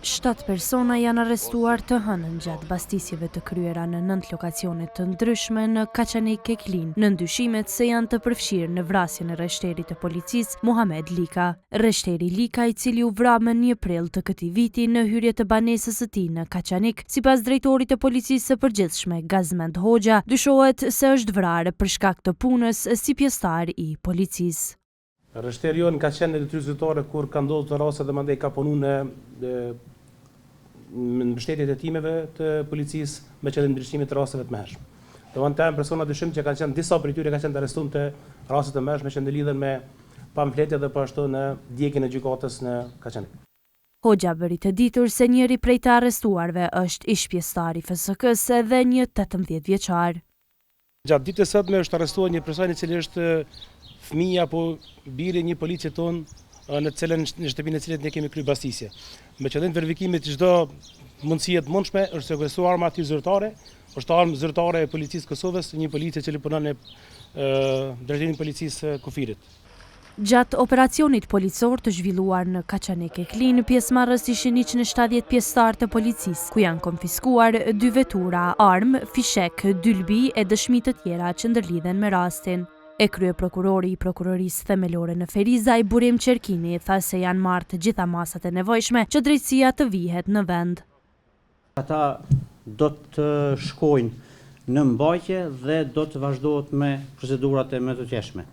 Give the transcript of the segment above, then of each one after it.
7 persona janë arrestuar të hënën gjatë bastisjeve të kryera në 9 lokacione të ndryshme në Kaçanik e Klin, në ndyshimet se janë të përfshirë në vrasjen e rreshterit të policisë Muhamet Lika. Rreshteri Lika, i cili u vra më 1 prill të këtij viti në hyrje të banesës së tij në Kaçanik, sipas drejtorit të policisë së përgjithshme Gazmend Hoxha, dyshohet se është vrarë për shkak të punës si pjesëtar i policisë. Rreshteri jonë ka qenë në detyrë zyrtare kur ka ndodhur të raste dhe mandej ka punu në mbështetjet e timeve të policisë me qëllim ndryshimit të rasteve të mëhershme. Domethënë persona dyshim që kanë qenë disa prej tyre kanë qenë të arrestuar të raste të mëhershme që ndërlidhen me pamfletje dhe po ashtu në djegjen e gjykatës në Kaçanik. Hoxha bëri të ditur se njëri prej të arrestuarve është ish pjesëtar i FSK-s dhe një 18 vjeçar. Gjatë ditës së sotme është arrestuar një person i cili është fëmija apo biri një policie ton në shtëpinë e cilit ne kemi kryer bastisje. Me qëllim verifikimit çdo mundësie të mundshme është sekuestruar arma aty zyrtare, është armë zyrtare e policisë së Kosovës, një policie që punon në drejtimin e policisë kufirit. Gjatë operacionit policor të zhvilluar në Kaçanik e Klin, pjesëmarrës ishin 170 pjesëtar të policisë, ku janë konfiskuar 2 vetura, armë, fishek, 2 lbi e dëshmi të tjera që ndërlidhen me rastin. E kryeprokurori i prokurorisë themelore në Ferizaj, Burim Qerkini, tha se janë marrë të gjitha masat e nevojshme që drejtësia të vihet në vend. Ata do të shkojnë në mbajtje dhe do të vazhdohet me procedurat e mëtotjeshme.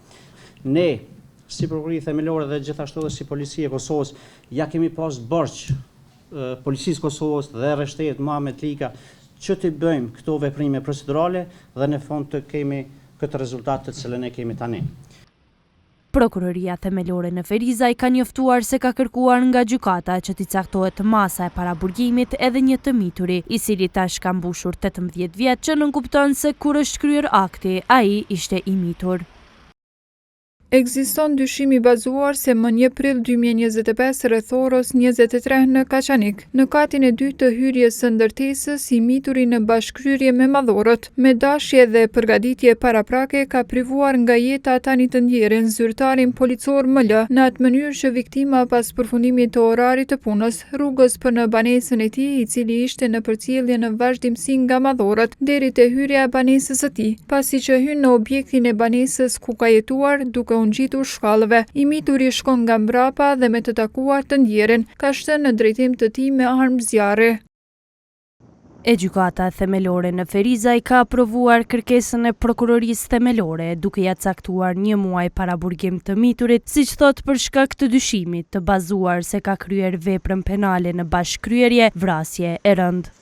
Ne, si prokurori themelore dhe gjithashtu dhe si policia e Kosovës, ja kemi pas borxh policisë Kosovës dhe rreshterit Muhamet Lika që të bëjmë këto veprime procedurale dhe në fund të kemi këtë rezultat të cilën e kemi tani. Prokuroria themelore në Ferizaj ka njoftuar se ka kërkuar nga gjykata që t'i caktohet masa e paraburgimit edhe një të mituri, i cili tash ka mbushur 18 vjet, që nënkupton se kur është kryer akti, ai ishte i mitur. Ekziston dyshim i bazuar se më 1 prill 2025 rreth orës 23 në Kaçanik, në katin e 2 të hyrjes së ndërtesës, i mituri në bashkëkryrje me madhorët, me dashje dhe përgatitje paraprake ka privuar nga jeta tani të ndjerin zyrtarin policor ML, në atë mënyrë që viktima pas përfundimit të orarit të punës, rrugës për në banesën e tij, i cili ishte në përcjellje në vazhdimsi nga madhorët, deri te hyrja e banesës së tij, pasi që hyn në objektin e banesës ku ka jetuar duke u ngjitur shkallëve. I mituri shkon nga mbrapa dhe me të takuar të ndjerin, ka shtënë në drejtim të tij me armë zjarri. E gjykata themelore në Ferizaj ka aprovuar kërkesën e prokurorisë themelore, duke ja caktuar 1 muaj paraburgim të miturit, siç thot për shkak të dyshimit të bazuar se ka kryer veprën penale në bashkëkryerje, vrasje e rënd.